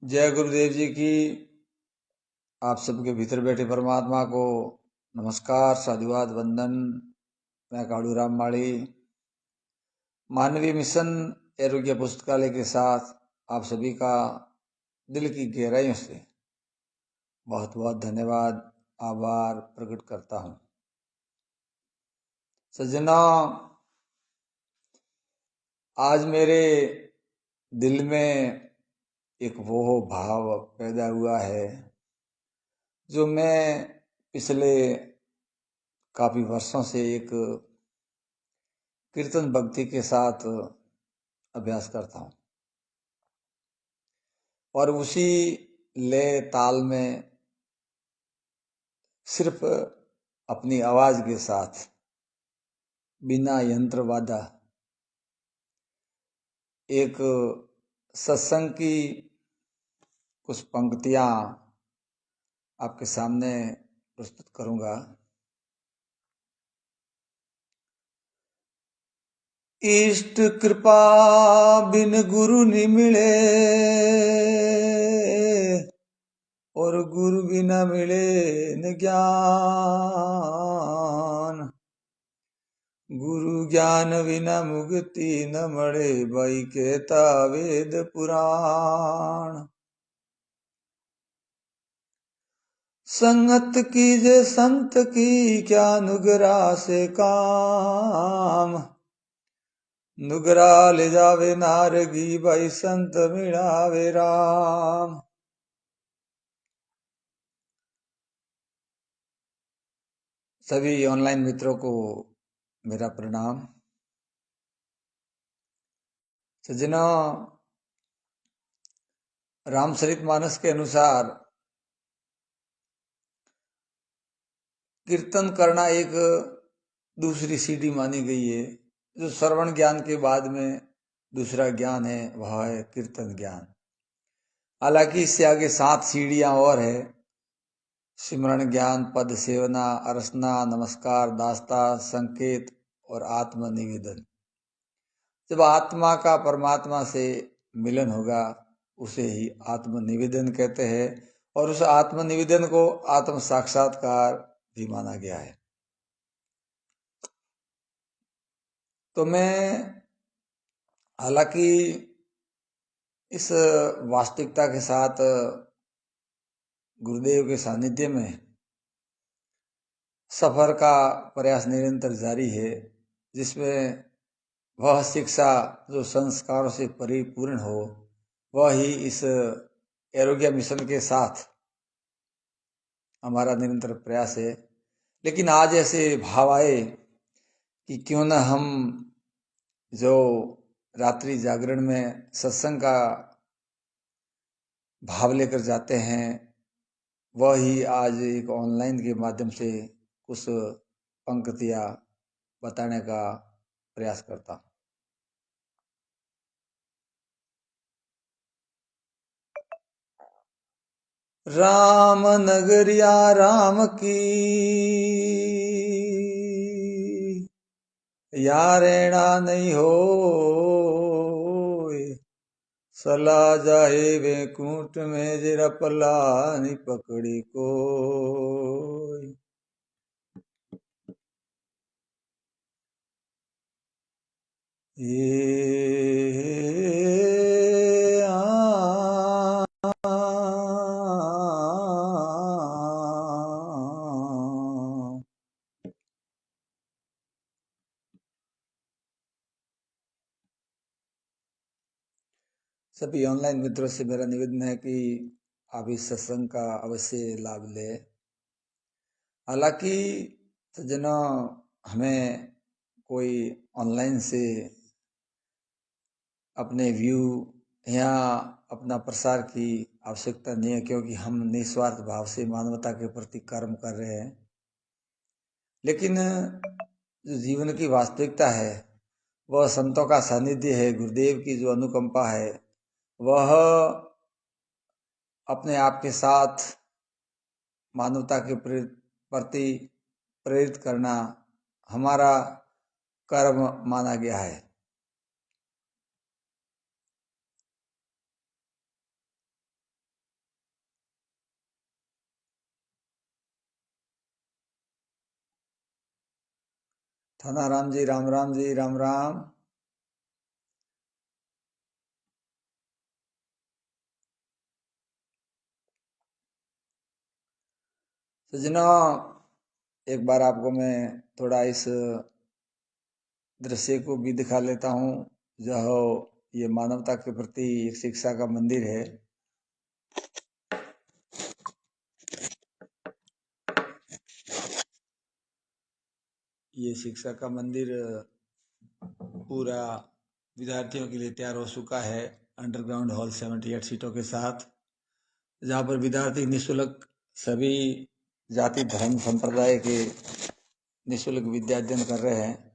जय गुरुदेव जी की। आप सबके भीतर बैठे परमात्मा को नमस्कार, साधुवाद, वंदन। मैं काड़ूराम माड़ी मानवीय मिशन आरोग्य पुस्तकालय के साथ आप सभी का दिल की गहराइयों से बहुत बहुत धन्यवाद, आभार प्रकट करता हूँ। सज्जना, आज मेरे दिल में एक वो भाव पैदा हुआ है जो मैं पिछले काफी वर्षों से एक कीर्तन भक्ति के साथ अभ्यास करता हूँ और उसी लय ताल में सिर्फ अपनी आवाज के साथ बिना यंत्र वादा एक सत्संग की कुछ पंक्तियां आपके सामने प्रस्तुत करूंगा। इष्ट कृपा बिन गुरु नि मिले और गुरु बिना मिले न ज्ञान। गुरु ज्ञान बिना मुक्ति न मरे, भाई कहता वेद पुराण। संगत कीजे संत की, क्या नुगरा से काम। नुगरा ले जावे नारगी, भाई संत मिलावे राम। सभी ऑनलाइन मित्रों को मेरा प्रणाम। सज्जनों, रामचरितमानस के अनुसार कीर्तन करना एक दूसरी सीढ़ी मानी गई है। जो श्रवण ज्ञान के बाद में दूसरा ज्ञान है वह है कीर्तन ज्ञान। हालांकि इससे आगे 7 सीढ़ियां और है। सिमरण ज्ञान, पद सेवना, अर्चना, नमस्कार, दास्ता, संकेत और आत्मनिवेदन। जब आत्मा का परमात्मा से मिलन होगा उसे ही आत्मनिवेदन कहते हैं और उस आत्मनिवेदन को आत्म साक्षात्कार भी माना गया है। तो मैं हालांकि इस वास्तविकता के साथ गुरुदेव के सानिध्य में सफर का प्रयास निरंतर जारी है, जिसमें वह शिक्षा जो संस्कारों से परिपूर्ण हो वह ही इस आरोग्य मिशन के साथ हमारा निरंतर प्रयास है। लेकिन आज ऐसे भाव आए कि क्यों न हम जो रात्रि जागरण में सत्संग का भाव लेकर जाते हैं वह ही आज एक ऑनलाइन के माध्यम से कुछ पंक्तियां बताने का प्रयास करता हूं। राम नगरिया राम की, या रेणा नहीं हो। सला जाए वैकुंठ में, जरा पला नहीं पकड़ी को। सभी ऑनलाइन मित्रों से मेरा निवेदन है कि आप इस सत्संग का अवश्य लाभ लें। हालांकि सज्जनों, हमें कोई ऑनलाइन से अपने व्यू या अपना प्रसार की आवश्यकता नहीं है, क्योंकि हम निस्वार्थ भाव से मानवता के प्रति कर्म कर रहे हैं। लेकिन जो जीवन की वास्तविकता है वह संतों का सानिध्य है, गुरुदेव की जो अनुकंपा है वह अपने आप के साथ मानवता के प्रति प्रेरित करना हमारा कर्म माना गया है। थाना राम जी, राम राम जी, राम राम। सज्जनों, एक बार आपको मैं थोड़ा इस दृश्य को भी दिखा लेता हूँ। जो ये मानवता के प्रति एक शिक्षा का मंदिर है। ये शिक्षा का मंदिर पूरा विद्यार्थियों के लिए तैयार हो चुका है, अंडरग्राउंड हॉल 78 सीटों के साथ, जहाँ पर विद्यार्थी निःशुल्क सभी जाति धर्म संप्रदाय के निःशुल्क विद्याध्ययन कर रहे हैं।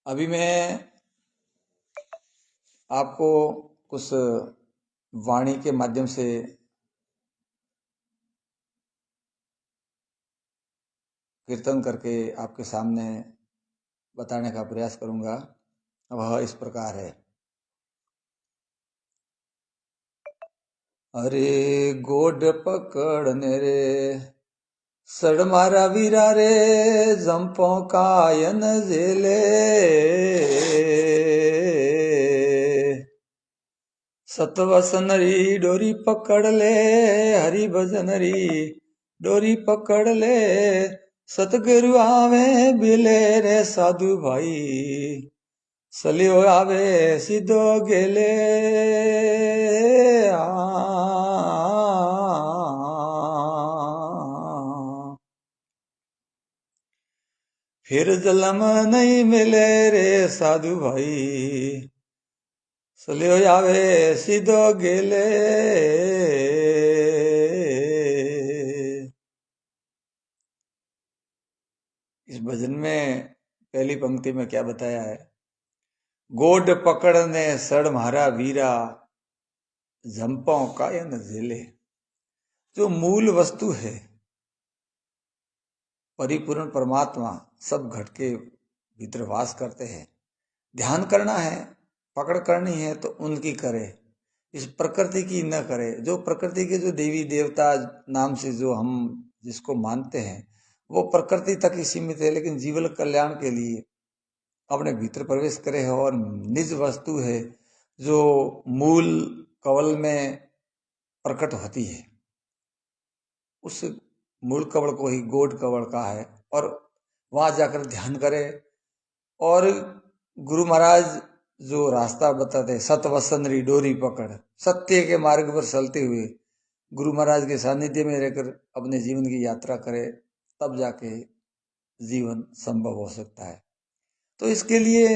अभी मैं आपको कुछ वाणी के माध्यम से कीर्तन करके आपके सामने बताने का प्रयास करूंगा। वह इस प्रकार है। अरे गोड पकड़ने रे सड़ मारा वीरा रे जंपो कायन जेले, सतवसनरी डोरी पकड़ ले हरि भजनरी डोरी पकड़ ले, सतगुरु आवे बिले रे साधु भाई सलियो आवे सीधो गेले। फिर जन्म नहीं मिले रे साधु भाई सलियो आवे सीधो गेले। इस भजन में पहली पंक्ति में क्या बताया है? गोड पकड़ने सड़ मारा वीरा झंपों कायन झेले। जो मूल वस्तु है, परिपूर्ण परमात्मा सब घट के भीतर वास करते हैं। ध्यान करना है, पकड़ करनी है तो उनकी करे, इस प्रकृति की न करे। जो प्रकृति के जो देवी देवता नाम से जो हम जिसको मानते हैं, वो प्रकृति तक ही सीमित है, लेकिन जीवन कल्याण के लिए अपने भीतर प्रवेश करे है और निज वस्तु है जो मूल कवल में प्रकट होती है। उस मूल कवल को ही गोड कवल कहा है और वहां जाकर ध्यान करे। और गुरु महाराज जो रास्ता बताते, सतवसनरी डोरी पकड़, सत्य के मार्ग पर चलते हुए गुरु महाराज के सानिध्य में रहकर अपने जीवन की यात्रा करे, तब जाके जीवन संभव हो सकता है। तो इसके लिए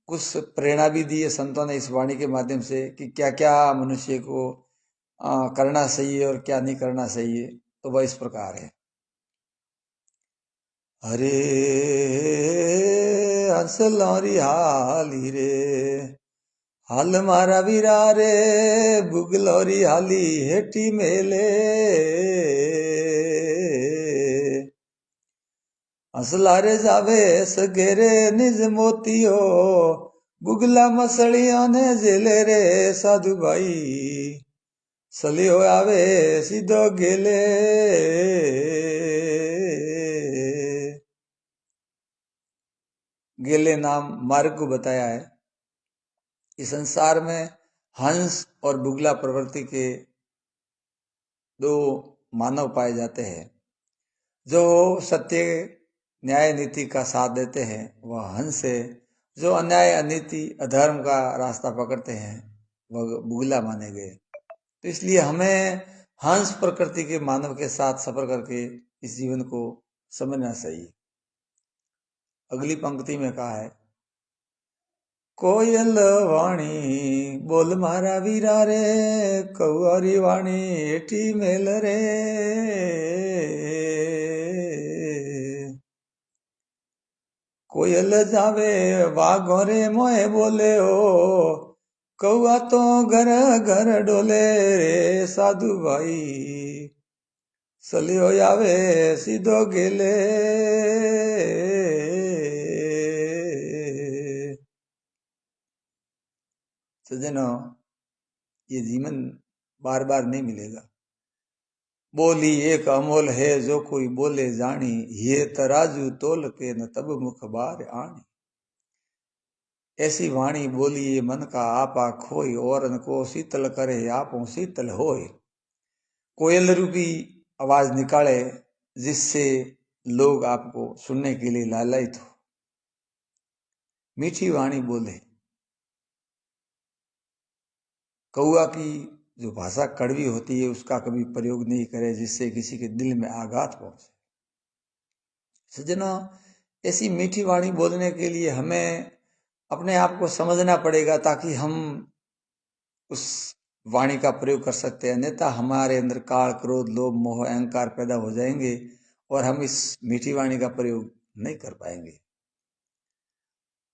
कुछ प्रेरणा भी दी है संतों ने इस वाणी के माध्यम से कि क्या क्या मनुष्य को करना चाहिए और क्या नहीं करना चाहिए। तो वह इस प्रकार है। हरे हंस लौरी हाली रे हाल मारा वीरा रे बुगलौरी हाली हेटी मेले, हंसलारे जावे सगेरे निज मोतियो बुगला मसलियों ने जेले रे साधु भाई सलियो आवे सीधो गेले। गेले नाम मार्ग को बताया है। इस संसार में हंस और बुगला प्रवृत्ति के दो मानव पाए जाते हैं। जो सत्य न्याय नीति का साथ देते हैं वह हंस है, जो अन्याय अनीति अधर्म का रास्ता पकड़ते हैं वह बुगला माने गए। तो इसलिए हमें हंस प्रकृति के मानव के साथ सफर करके इस जीवन को समझना चाहिए। अगली पंक्ति में कहा है, कोयल वाणी बोल मारा वीरा रे कौआरी वाणी एटी मेल रे, कोयल जावे वाघो रे मोए बोले हो कौआ तो घर घर डोले रे साधु भाई सलियो आवे सीधो गेले। सज्जनों, ये जीवन बार बार नहीं मिलेगा। बोली एक अमोल है जो कोई बोले जानी, ये तराजू तोल के न तब मुख बार आनी। ऐसी वाणी बोलिए मन का आपा खोई, और को शीतल करे आपो शीतल होय। कोयल रूपी आवाज निकाले जिससे लोग आपको सुनने के लिए लालायित हो। मीठी वाणी बोले। कौआ की जो भाषा कड़वी होती है उसका कभी प्रयोग नहीं करे जिससे किसी के दिल में आघात पहुंचे। सज्जनों, ऐसी मीठी वाणी बोलने के लिए हमें अपने आप को समझना पड़ेगा ताकि हम उस वाणी का प्रयोग कर सकते हैं, अन्यथा हमारे अंदर काल क्रोध लोभ मोह अहंकार पैदा हो जाएंगे और हम इस मीठी वाणी का प्रयोग नहीं कर पाएंगे।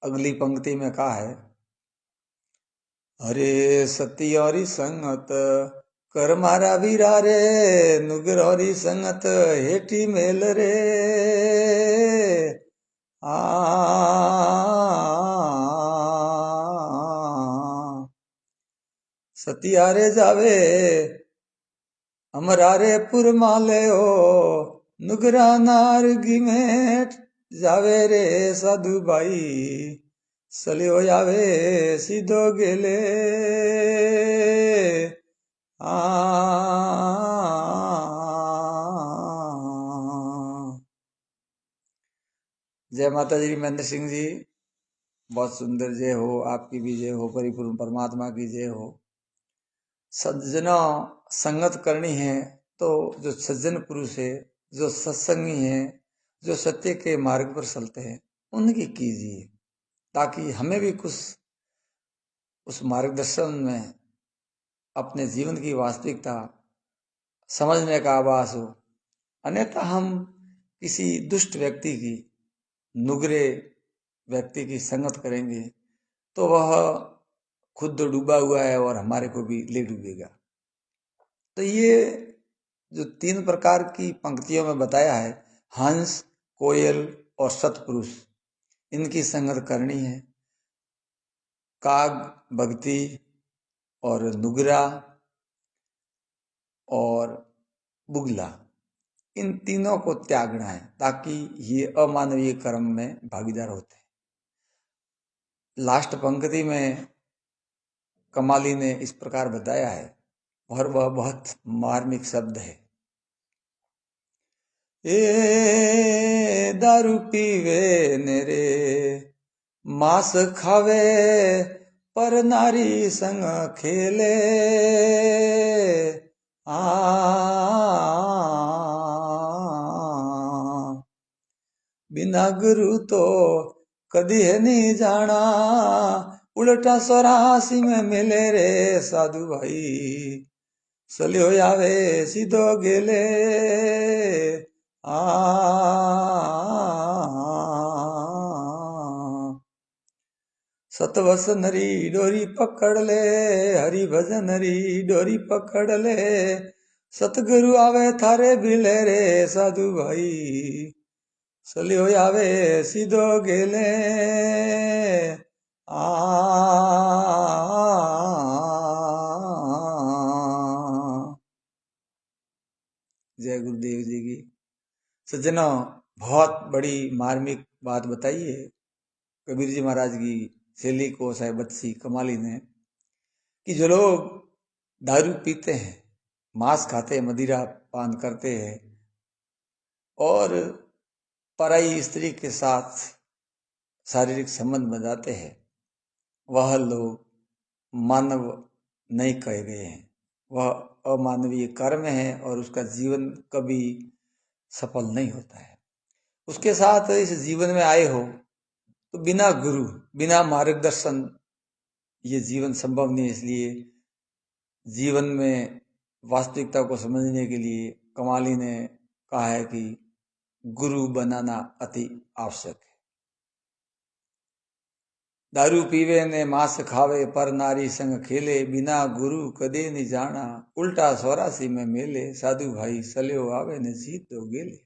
अगली पंक्ति में कहा है, अरे सतियोरी संगत कर मारा वीरा रे, नुगरोरी संगत हेठी मेल रे। सतियारे जावे अमरारे पुर माले हो, नुगरा नारगी में जावे रे साधु भाई, सलियो जावे सीधो गेले। जय माता जी, महेंद्र सिंह जी, बहुत सुंदर जय हो, आपकी भी जय हो, परिपूर्ण परमात्मा की जय हो। सज्जनों, संगत करनी है तो जो सज्जन पुरुष है, जो सत्संगी है, जो सत्य के मार्ग पर चलते हैं, उनकी कीजिए ताकि हमें भी कुछ उस मार्गदर्शन में अपने जीवन की वास्तविकता समझने का आभास हो। अन्यथा हम किसी दुष्ट व्यक्ति की, नुगरे व्यक्ति की संगत करेंगे तो वह खुद डूबा हुआ है और हमारे को भी ले डूबेगा। तो ये जो 3 प्रकार की पंक्तियों में बताया है, हंस, कोयल और सतपुरुष, इनकी संगत करनी है। काग, भक्ति और नुगरा और बुगला, इन तीनों को त्यागना है ताकि ये अमानवीय कर्म में भागीदार होते हैं। लास्ट पंक्ति में कमाली ने इस प्रकार बताया है और वह बहुत मार्मिक शब्द है। ए दारू पीवे नेरे, मांस खावे पर नारी संग खेले। बिना गुरु तो कदी है नहीं जाना, उल्टा 84 में मिले रे साधु भाई, सलियो आवे सीधो गेले। सतवस नरी डोरी पकड़ ले, हरि भजन हरी डोरी पकड़ ले, सतगुरु आवे थारे बिले रे साधु भाई, सलियो आवे सीधो गेले। जय गुरुदेव जी की। सज्जनों, बहुत बड़ी मार्मिक बात बताई है कबीर जी महाराज की शैली को साहेब बत्सी कमाली ने, कि जो लोग दारू पीते हैं, मांस खाते हैं, मदिरा पान करते हैं और पराई स्त्री के साथ शारीरिक संबंध बनाते हैं, वह लोग मानव नहीं कहे गए हैं। वह अमानवीय कर्म है और उसका जीवन कभी सफल नहीं होता है। उसके साथ इस जीवन में आए हो तो बिना गुरु, बिना मार्गदर्शन ये जीवन संभव नहीं है। इसलिए जीवन में वास्तविकता को समझने के लिए कमाली ने कहा है कि गुरु बनाना अति आवश्यक है। दारू पीवे ने मांस खावे पर नारी संग खेले, बिना गुरु कदे नहीं जाना, उल्टा 84 में मेले, साधु भाई सलियो आवे ने जीत दो गेले।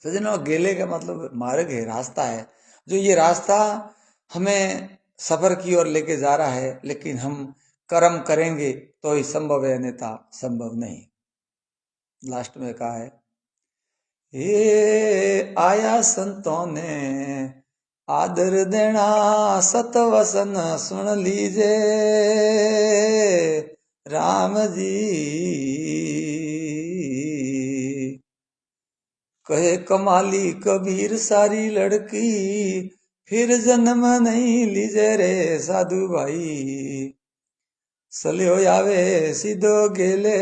सज्जनों, गेले का मतलब मार्ग है, रास्ता है। जो ये रास्ता हमें सफर की ओर लेके जा रहा है, लेकिन हम कर्म करेंगे तो ही संभव है, अन्यथा संभव नहीं। लास्ट में कहा है, ये आया संतों ने आदर देना, सत वसन सुन लीजे राम जी। कहे कमाली कबीर सारी लड़की, फिर जन्म नहीं लीजे रे साधु भाई। सल्यो आवे सीधो गेले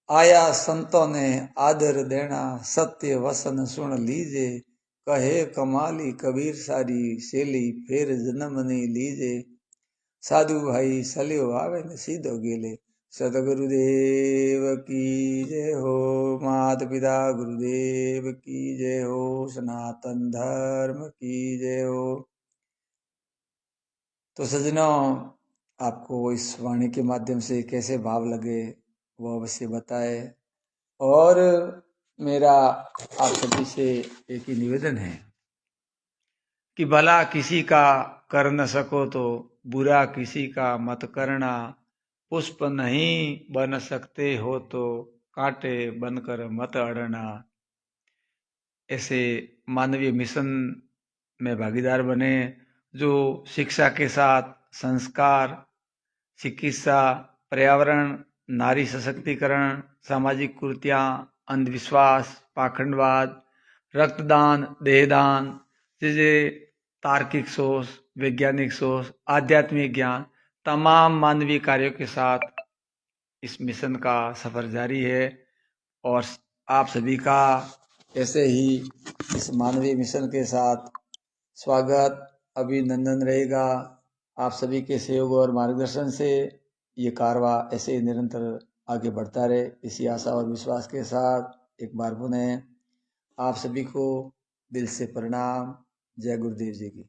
आया संतों ने आदर देना, सत्य वसन सुन लीजे। कहे कमाली कबीर सारी सेली, फिर जन्म नहीं लीजे साधु भाई। सल्यो आवे ने सीधो गेले। सदगुरुदेव की जय हो। माता पिता गुरुदेव की जय हो। सनातन धर्म की जय हो। तो सज्जनों, आपको इस वाणी के माध्यम से कैसे भाव लगे वो अवश्य बताए। और मेरा आप सभी से एक ही निवेदन है कि भला किसी का कर न सको तो बुरा किसी का मत करना। पुष्प नहीं बन सकते हो तो कांटे बनकर मत अड़ना। ऐसे मानवीय मिशन में भागीदार बने जो शिक्षा के साथ संस्कार, चिकित्सा, पर्यावरण, नारी सशक्तिकरण, सामाजिक कुरीतियां, अंधविश्वास, पाखंडवाद, रक्तदान, देहदान जैसे तार्किक सोच, वैज्ञानिक सोच, आध्यात्मिक ज्ञान, तमाम मानवीय कार्यों के साथ इस मिशन का सफर जारी है। और आप सभी का ऐसे ही इस मानवीय मिशन के साथ स्वागत, अभिनंदन रहेगा। आप सभी के सहयोग और मार्गदर्शन से ये कारवा ऐसे ही निरंतर आगे बढ़ता रहे, इसी आशा और विश्वास के साथ एक बार पुनः आप सभी को दिल से प्रणाम। जय गुरुदेव जी की।